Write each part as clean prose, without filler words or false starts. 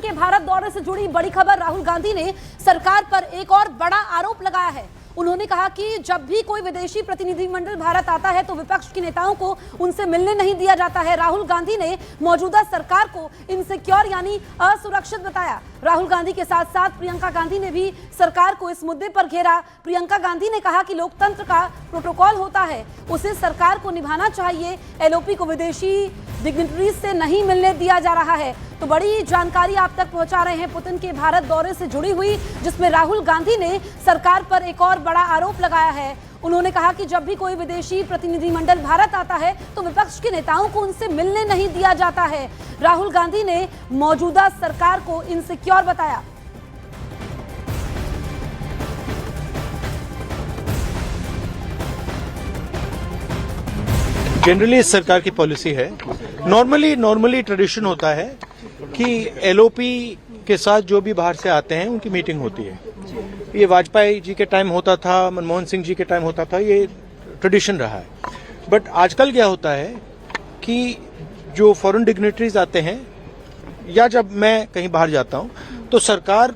के भारत दौरे से जुड़ी बड़ी खबर। राहुल गांधी ने सरकार पर एक और बड़ा आरोप लगाया है। उन्होंने कहा कि जब भी कोई विदेशी प्रतिनिधिमंडल भारत आता है तो विपक्ष के नेताओं को उनसे मिलने नहीं दिया जाता है। राहुल गांधी ने मौजूदा सरकार को इनसिक्योर यानी असुरक्षित बताया। राहुल गांधी के साथ साथ प्रियंका गांधी ने भी सरकार को इस मुद्दे पर घेरा। प्रियंका गांधी ने कहा कि लोकतंत्र का प्रोटोकॉल होता है, उसे सरकार को निभाना चाहिए। एलओपी को विदेशी डिग्निटरीज से नहीं मिलने दिया जा रहा है। तो बड़ी जानकारी आप तक पहुंचा रहे हैं पुतिन के भारत दौरे से जुड़ी हुई, जिसमें राहुल गांधी ने सरकार पर एक और बड़ा आरोप लगाया है। उन्होंने कहा कि जब भी कोई विदेशी प्रतिनिधिमंडल भारत आता है तो विपक्ष के नेताओं को उनसे मिलने नहीं दिया जाता है। राहुल गांधी ने मौजूदा सरकार को इनसिक्योर बताया। जनरली इस सरकार की पॉलिसी है, नॉर्मली ट्रेडिशन होता है कि एलओपी के साथ जो भी बाहर से आते हैं उनकी मीटिंग होती है। ये वाजपेयी जी के टाइम होता था, मनमोहन सिंह जी के टाइम होता था, ये ट्रेडिशन रहा है। बट आजकल क्या होता है कि जो फॉरेन डिग्निटरीज आते हैं या जब मैं कहीं बाहर जाता हूं तो सरकार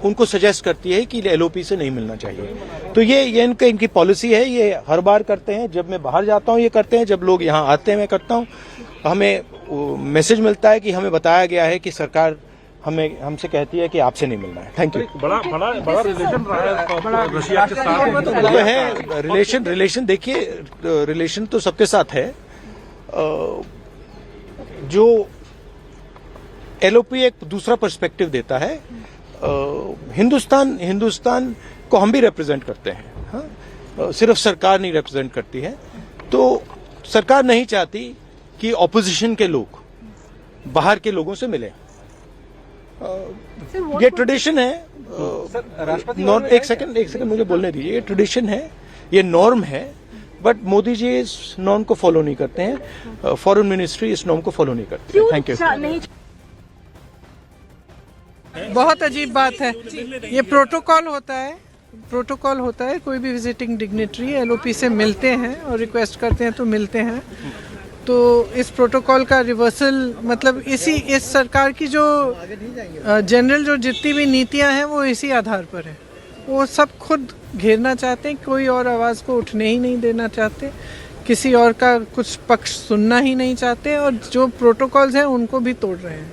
उनको सजेस्ट करती है कि एलओपी से नहीं मिलना चाहिए। तो ये इनकी पॉलिसी है, ये हर बार करते हैं। जब मैं बाहर जाता हूं ये करते हैं, जब लोग यहाँ आते हैं मैं करता हूं। हमें मैसेज मिलता है कि हमें बताया गया है कि सरकार हमसे कहती है कि आपसे नहीं मिलना है। Thank you. बड़ा रिलेशन रहा है रशिया के साथ है। रिलेशन देखिए, रिलेशन तो सबके साथ है। जो एलओपी एक दूसरा पर्सपेक्टिव देता है। हिंदुस्तान को हम भी रिप्रेजेंट करते हैं, हाँ? सिर्फ सरकार नहीं रिप्रेजेंट करती है। तो सरकार नहीं चाहती कि ऑपोजिशन के लोग बाहर के लोगों से मिलें। ये ट्रेडिशन है। एक सेकंड मुझे बोलने दीजिए। ये ट्रेडिशन है, ये नॉर्म है, बट मोदी जी इस नॉर्म को फॉलो नहीं करते हैं। फॉरेन मिनिस्ट्री इस नॉर्म को फॉलो नहीं करती है। Thank you. बहुत अजीब बात है। ये प्रोटोकॉल होता है। कोई भी विजिटिंग डिग्निटरी एलओपी से मिलते हैं और रिक्वेस्ट करते हैं तो मिलते हैं। तो इस प्रोटोकॉल का रिवर्सल मतलब इस सरकार की जो जनरल जो जितनी भी नीतियां हैं वो इसी आधार पर है। वो सब खुद घेरना चाहते हैं, कोई और आवाज़ को उठने ही नहीं देना चाहते, किसी और का कुछ पक्ष सुनना ही नहीं चाहते, और जो प्रोटोकॉल्स हैं उनको भी तोड़ रहे हैं।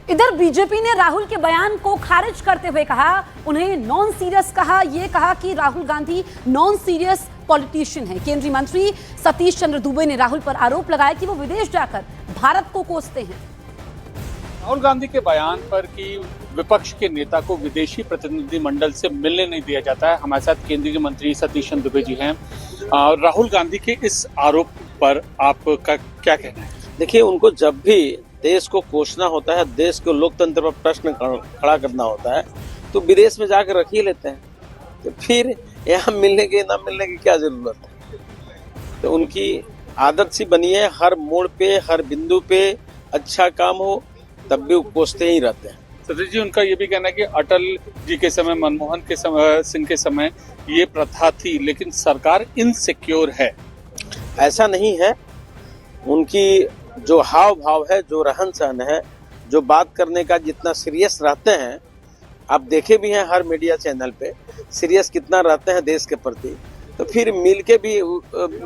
इधर बीजेपी ने राहुल के बयान को खारिज करते हुए कहा, उन्हें नॉन सीरियस कहा। यह कहा कि Rahul Gandhi non serious politician है। केंद्रीय मंत्री सतीश चंद्र दुबे ने राहुल पर आरोप लगाया कि वो विदेश जाकर भारत को कोसते हैं। राहुल गांधी के बयान पर कि विपक्ष के नेता को विदेशी प्रतिनिधिमंडल से मिलने नहीं दिया जाता है, हमारे साथ केंद्रीय मंत्री सतीश चंद्र दुबे जी हैं। राहुल गांधी के इस आरोप पर आपका क्या कहना है? देखिए, उनको जब भी देश को कोसना होता है, देश को लोकतंत्र पर प्रश्न खड़ा करना होता है, तो विदेश में जाकर रख ही लेते हैं। तो फिर यहाँ मिलने के ना मिलने की क्या जरूरत है? तो उनकी आदत सी बनी है, हर मोड़ पे हर बिंदु पे अच्छा काम हो तब भी वो कोसते ही रहते हैं। सतीश जी, उनका ये भी कहना है कि अटल जी के समय, मनमोहन सिंह के समय ये प्रथा थी, लेकिन सरकार इनसिक्योर है। ऐसा नहीं है। उनकी जो हाव भाव है, जो रहन सहन है, जो बात करने का जितना सीरियस रहते हैं, आप देखे भी हैं हर मीडिया चैनल पे सीरियस कितना रहते हैं देश के प्रति। तो फिर मिल के भी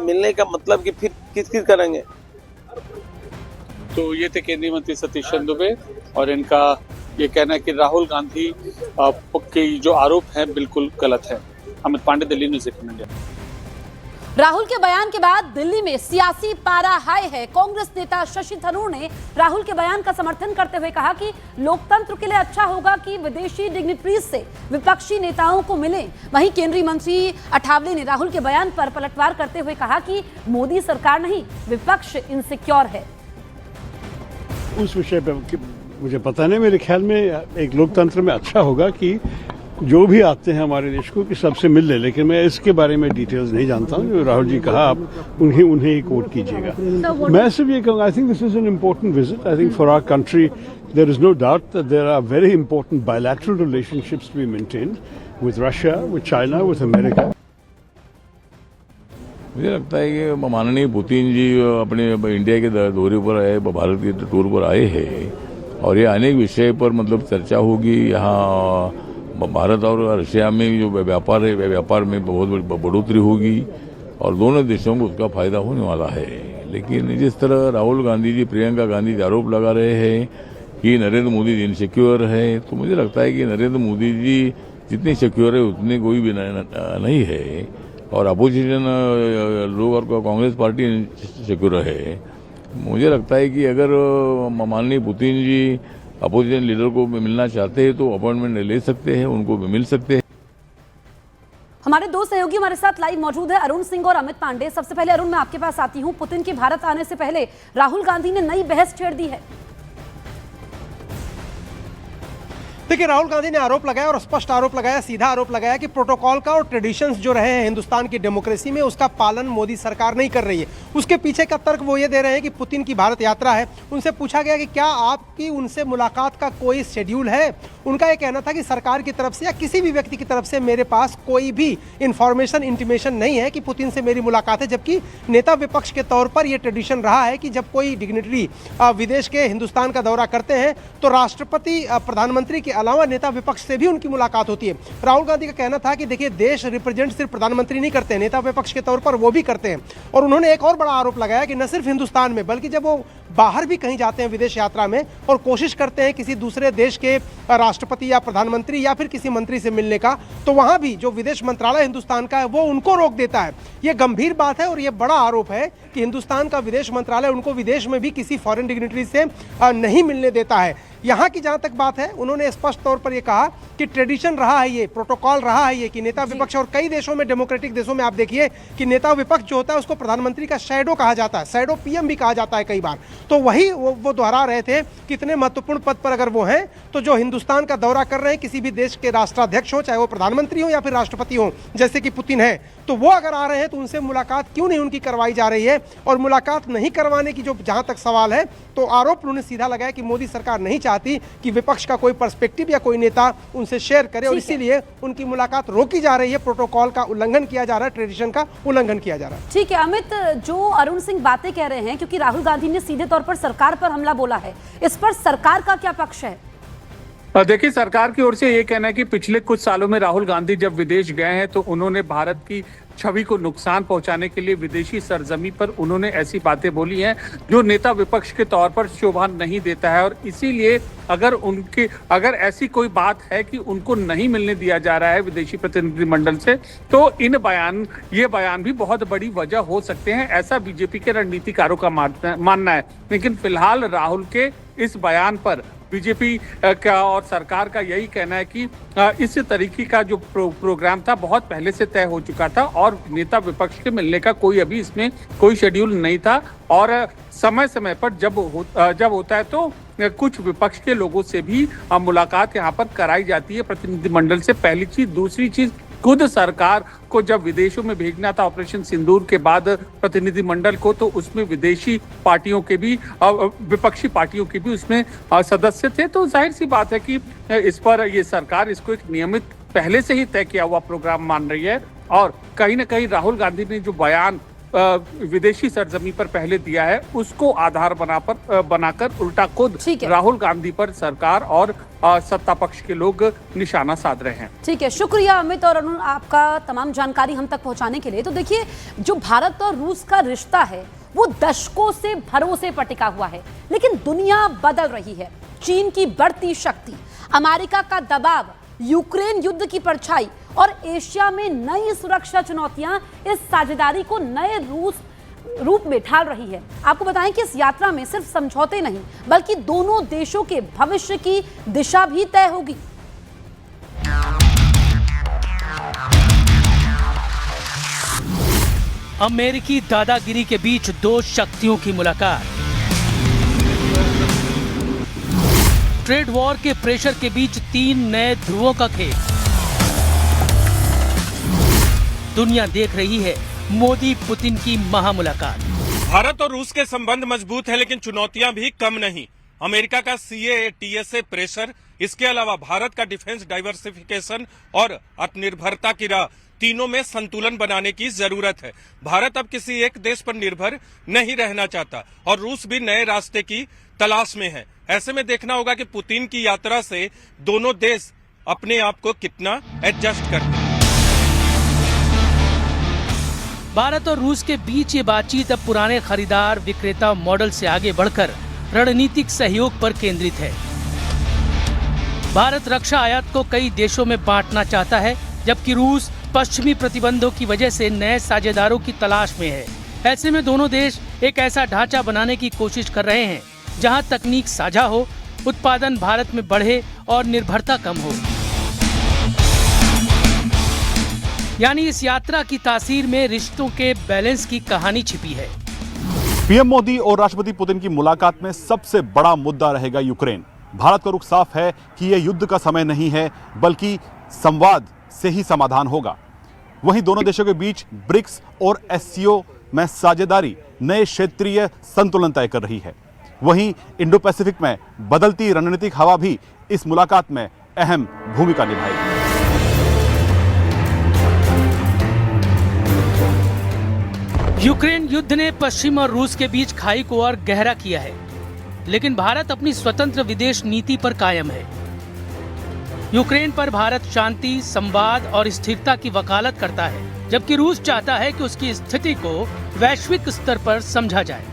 मिलने का मतलब कि फिर किस करेंगे। तो ये थे केंद्रीय मंत्री सतीश चंद्र दुबे, और इनका ये कहना है कि राहुल गांधी के जो आरोप हैं बिल्कुल गलत है। Amit Pandey, Delhi news 18 India. राहुल के बयान के बाद दिल्ली में सियासी पारा हाई है। कांग्रेस नेता शशि थरूर ने राहुल के बयान का समर्थन करते हुए कहा कि लोकतंत्र के लिए अच्छा होगा कि विदेशी डिग्निटरीज से विपक्षी नेताओं को मिले। वहीं केंद्रीय मंत्री अठावले ने राहुल के बयान पर पलटवार करते हुए कहा कि मोदी सरकार नहीं, विपक्ष इनसिक्योर है। उस विषय पर मुझे पता नहीं, मेरे ख्याल में एक लोकतंत्र में अच्छा होगा कि जो भी आते हैं हमारे देश को कि सबसे मिल ले, लेकिन मैं इसके बारे में डिटेल्स नहीं जानता हूँ। जो राहुल जी कहा आप उन्हें ही कोट कीजिएगा। मैं सिर्फ ये कहूँगा, I think this is an important visit. I think for our country there is no doubt that there are very important bilateral relationships to be maintained with Russia, with China, with America. मुझे लगता है कि माननीय Putin जी अपने India के दौरे पर आए, भारत के टूर पर आए हैं, और ये अनेक विषय पर मतलब चर्चा होगी। यहाँ भारत और रशिया में जो व्यापार है व्यापार में बहुत बढ़ोतरी होगी और दोनों देशों को उसका फायदा होने वाला है। लेकिन जिस तरह राहुल गांधी जी प्रियंका गांधी जी आरोप लगा रहे हैं कि नरेंद्र मोदी जी इनसिक्योर है, तो मुझे लगता है कि नरेंद्र मोदी जी जितने सिक्योर है उतने कोई भी नहीं है और अपोजिशन लोग और कांग्रेस पार्टी सिक्योर है। मुझे लगता है कि अगर माननीय पुतिन जी अपोजिशन लीडर को मिलना चाहते हैं तो अपॉइंटमेंट ले सकते हैं, उनको भी मिल सकते हैं। हमारे दो सहयोगी हमारे साथ लाइव मौजूद है, अरुण सिंह और अमित पांडे। सबसे पहले अरुण, मैं आपके पास आती हूं। पुतिन के भारत आने से पहले राहुल गांधी ने नई बहस छेड़ दी है। देखिए, राहुल गांधी ने आरोप लगाया और स्पष्ट आरोप लगाया, सीधा आरोप लगाया कि प्रोटोकॉल का और ट्रेडिशंस जो रहे हैं हिंदुस्तान की डेमोक्रेसी में उसका पालन मोदी सरकार नहीं कर रही है। उसके पीछे का तर्क वो ये दे रहे हैं कि पुतिन की भारत यात्रा है। उनसे पूछा गया कि क्या आपकी उनसे मुलाकात का कोई शेड्यूल है। उनका ये कहना था कि सरकार की तरफ से या किसी भी व्यक्ति की तरफ से मेरे पास कोई भी इंफॉर्मेशन इंटीमेशन नहीं है कि पुतिन से मेरी मुलाकात है। जबकि नेता विपक्ष के तौर पर यह ट्रेडिशन रहा है कि जब कोई डिग्निटरी विदेश के हिंदुस्तान का दौरा करते हैं तो राष्ट्रपति प्रधानमंत्री के अलावा नेता विपक्ष से भी उनकी मुलाकात होती है। राहुल गांधी का कहना था कि देखिए, देश रिप्रेजेंट सिर्फ प्रधानमंत्री नहीं करते, नेता विपक्ष के तौर पर वो भी करते हैं। और उन्होंने एक और बड़ा आरोप लगाया कि न सिर्फ हिंदुस्तान में बल्कि जब वो बाहर भी कहीं जाते हैं विदेश यात्रा में और कोशिश करते हैं किसी दूसरे देश के राष्ट्रपति या प्रधानमंत्री या फिर किसी मंत्री से मिलने का, तो वहां भी जो विदेश मंत्रालय हिंदुस्तान का है वो उनको रोक देता है। ये गंभीर बात है और ये बड़ा आरोप है कि हिंदुस्तान का विदेश मंत्रालय उनको विदेश में भी किसी फॉरेन डिग्निटरी से नहीं मिलने देता है। यहाँ की जहाँ तक बात है, उन्होंने स्पष्ट तौर पर यह कहा कि ट्रेडिशन रहा है, ये प्रोटोकॉल रहा है ये कि नेता विपक्ष, और कई देशों में डेमोक्रेटिक देशों में आप देखिए कि नेता विपक्ष जो होता है उसको प्रधानमंत्री का शैडो कहा जाता है, शैडो पीएम भी कहा जाता है कई बार। तो वही वो दोहरा रहे थे कि इतने महत्वपूर्ण पद पर अगर वो हैं तो जो हिंदुस्तान का दौरा कर रहे हैं किसी भी देश के राष्ट्राध्यक्ष हो, चाहे वो प्रधानमंत्री हो या फिर राष्ट्रपति हो जैसे कि पुतिन है, तो वो अगर आ रहे हैं तो उनसे मुलाकात क्यों नहीं उनकी करवाई जा रही है। और मुलाकात नहीं करवाने की जो जहां तक सवाल है तो आरोप उन्होंने सीधा लगाया कि मोदी सरकार नहीं चाहती कि विपक्ष का कोई पर्सपेक्टिव या कोई नेता उनसे शेयर करे और इसीलिए उनकी मुलाकात रोकी जा रही है। प्रोटोकॉल का उल्लंघन किया जा रहा है, ट्रेडिशन का उल्लंघन किया जा रहा है। ठीक है अमित, जो अरुण सिंह बातें कह रहे हैं, क्योंकि राहुल गांधी ने सीधे तौर पर सरकार पर हमला बोला है, इस पर सरकार का क्या पक्ष है? देखिए, सरकार की ओर से ये कहना है कि पिछले कुछ सालों में राहुल गांधी जब विदेश गए हैं तो उन्होंने भारत की छवि को नुकसान पहुंचाने के लिए विदेशी सरजमी पर उन्होंने ऐसी बातें बोली हैं जो नेता विपक्ष के तौर पर शोभा नहीं देता है। और इसीलिए अगर ऐसी कोई बात है कि उनको नहीं मिलने दिया जा रहा है विदेशी प्रतिनिधिमंडल से, तो ये बयान भी बहुत बड़ी वजह हो सकते हैं, ऐसा बीजेपी के रणनीतिकारों का मानना है। लेकिन फिलहाल राहुल के इस बयान पर बीजेपी का और सरकार का यही कहना है कि इस तरीके का जो प्रोग्राम था बहुत पहले से तय हो चुका था और नेता विपक्ष के मिलने का कोई अभी इसमें कोई शेड्यूल नहीं था। और समय समय पर जब होता है तो कुछ विपक्ष के लोगों से भी मुलाकात यहाँ पर कराई जाती है प्रतिनिधिमंडल से। पहली चीज। दूसरी चीज, खुद सरकार को जब विदेशों में भेजना था ऑपरेशन सिंदूर के बाद प्रतिनिधिमंडल को, तो उसमें विदेशी पार्टियों के भी विपक्षी पार्टियों के भी उसमें सदस्य थे। तो जाहिर सी बात है कि इस पर ये सरकार इसको एक नियमित पहले से ही तय किया हुआ प्रोग्राम मान रही है। और कहीं ना कहीं राहुल गांधी ने जो बयान विदेशी सरजमी पर पहले दिया है उसको आधार बनाकर उल्टा खुद राहुल गांधी पर सरकार और सत्ता पक्ष के लोग निशाना साध रहे हैं। ठीक है, शुक्रिया अमित और अरुण आपका तमाम जानकारी हम तक पहुंचाने के लिए। तो देखिए, जो भारत और रूस का रिश्ता है वो दशकों से भरोसे पर टिका हुआ है, लेकिन दुनिया बदल रही है। चीन की बढ़ती शक्ति, अमेरिका का दबाव, यूक्रेन युद्ध की परछाई और एशिया में नई सुरक्षा चुनौतियां इस साझेदारी को नए रूप में ढाल रही है। आपको बताएं कि इस यात्रा में सिर्फ समझौते नहीं बल्कि दोनों देशों के भविष्य की दिशा भी तय होगी। अमेरिकी दादागिरी के बीच दो शक्तियों की मुलाकात, ट्रेड वॉर के प्रेशर के बीच तीन नए ध्रुवों का खेल। दुनिया देख रही है मोदी पुतिन की महामुलाकात। भारत और रूस के संबंध मजबूत है लेकिन चुनौतियां भी कम नहीं। अमेरिका का सीएए टीएसए प्रेशर, इसके अलावा भारत का डिफेंस डाइवर्सिफिकेशन और आत्मनिर्भरता की राह, तीनों में संतुलन बनाने की जरूरत है। भारत अब किसी एक देश पर निर्भर नहीं रहना चाहता और रूस भी नए रास्ते की तलाश में है। ऐसे में देखना होगा कि पुतिन की यात्रा से दोनों देश अपने आप को कितना एडजस्ट करते हैं। भारत और रूस के बीच ये बातचीत अब पुराने खरीदार विक्रेता मॉडल से आगे बढ़कर रणनीतिक सहयोग पर केंद्रित है। भारत रक्षा आयात को कई देशों में बांटना चाहता है, जबकि रूस पश्चिमी प्रतिबंधों की वजह से नए साझेदारों की तलाश में है। ऐसे में दोनों देश एक ऐसा ढांचा बनाने की कोशिश कर रहे हैं जहां तकनीक साझा हो, उत्पादन भारत में बढ़े और निर्भरता कम हो। यानी इस यात्रा की तासीर में रिश्तों के बैलेंस की कहानी छिपी है। पीएम मोदी और राष्ट्रपति पुतिन की मुलाकात में सबसे बड़ा मुद्दा रहेगा यूक्रेन। भारत का रुख साफ है कि यह युद्ध का समय नहीं है, बल्कि संवाद से ही समाधान होगा। वहीं दोनों देशों के बीच ब्रिक्स और एससीओ में साझेदारी नए क्षेत्रीय संतुलन तय कर रही है। वहीं इंडो पैसिफिक में बदलती रणनीतिक हवा भी इस मुलाकात में अहम भूमिका निभाएगी। यूक्रेन युद्ध ने पश्चिम और रूस के बीच खाई को और गहरा किया है, लेकिन भारत अपनी स्वतंत्र विदेश नीति पर कायम है। यूक्रेन पर भारत शांति, संवाद और स्थिरता की वकालत करता है, जबकि रूस चाहता है कि उसकी स्थिति को वैश्विक स्तर पर समझा जाए।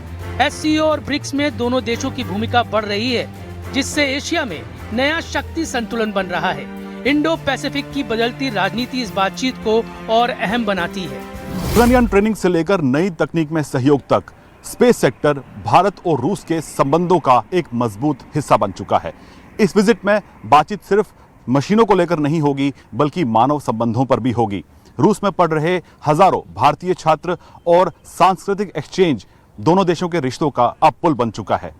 एससीओ और ब्रिक्स में दोनों देशों की भूमिका बढ़ रही है, जिससे एशिया में नया शक्ति संतुलन बन रहा है। इंडो पैसिफिक की बदलती राजनीति इस बातचीत को और अहम बनाती है। गगनयान ट्रेनिंग से लेकर नई तकनीक में सहयोग तक स्पेस सेक्टर भारत और रूस के संबंधों का एक मजबूत हिस्सा बन चुका है। इस विजिट में बातचीत सिर्फ मशीनों को लेकर नहीं होगी, बल्कि मानव संबंधों पर भी होगी। रूस में पढ़ रहे हजारों भारतीय छात्र और सांस्कृतिक एक्सचेंज दोनों देशों के रिश्तों का अब पुल बन चुका है।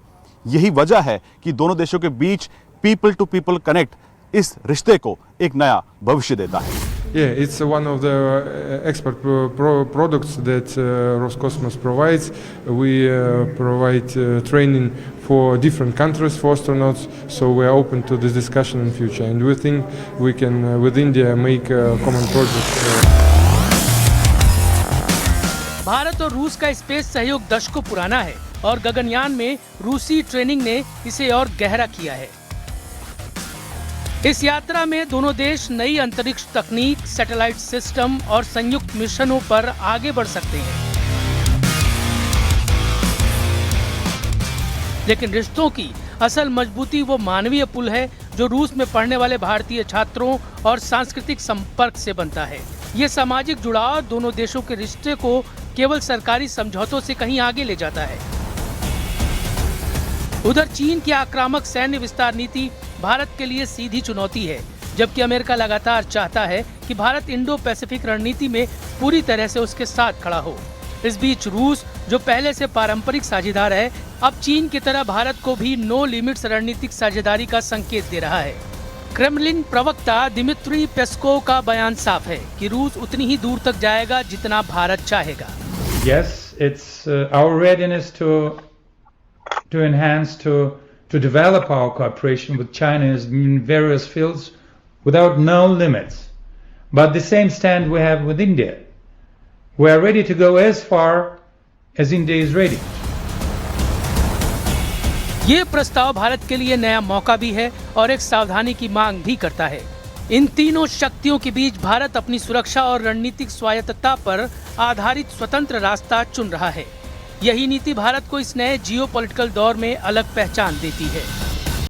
यही वजह है कि दोनों देशों के बीच पीपल टू पीपल कनेक्ट इस रिश्ते को एक नया भविष्य देता है। Yeah, it's one of the export products that Roscosmos provides. We provide training for different countries for astronauts, so we are open to this discussion in future. And we think we can, with India, make a common project. Bharat और रूस का space सहयोग दशकों पुराना है और गगनयान में रूसी ट्रेनिंग ने इसे और गहरा किया है। इस यात्रा में दोनों देश नई अंतरिक्ष तकनीक, सैटेलाइट सिस्टम और संयुक्त मिशनों पर आगे बढ़ सकते हैं। लेकिन रिश्तों की असल मजबूती वो मानवीय पुल है जो रूस में पढ़ने वाले भारतीय छात्रों और सांस्कृतिक संपर्क से बनता है। ये सामाजिक जुड़ाव दोनों देशों के रिश्ते को केवल सरकारी समझौतों से कहीं आगे ले जाता है। उधर चीन की आक्रामक सैन्य विस्तार नीति भारत के लिए सीधी चुनौती है, जबकि अमेरिका लगातार चाहता है कि भारत इंडो पैसिफिक रणनीति में पूरी तरह से उसके साथ खड़ा हो। इस बीच रूस, जो पहले से पारंपरिक साझेदार है, अब चीन की तरह भारत को भी नो लिमिट्स रणनीतिक साझेदारी का संकेत दे रहा है। क्रेमलिन प्रवक्ता दिमित्री पेस्कोव का बयान साफ है कि रूस उतनी ही दूर तक जाएगा जितना भारत चाहेगा। Yes, it's our readiness to enhance to develop our cooperation with China in various fields without no limits. But the same stand we have with India. We are ready to go as far as India is ready. ये प्रस्ताव भारत के लिए नया मौका भी है और एक सावधानी की मांग भी करता है। इन तीनों शक्तियों के बीच भारत अपनी सुरक्षा और रणनीतिक स्वायत्तता पर आधारित स्वतंत्र रास्ता चुन रहा है। यही नीति भारत को इस नए जियोपॉलिटिकल दौर में अलग पहचान देती है।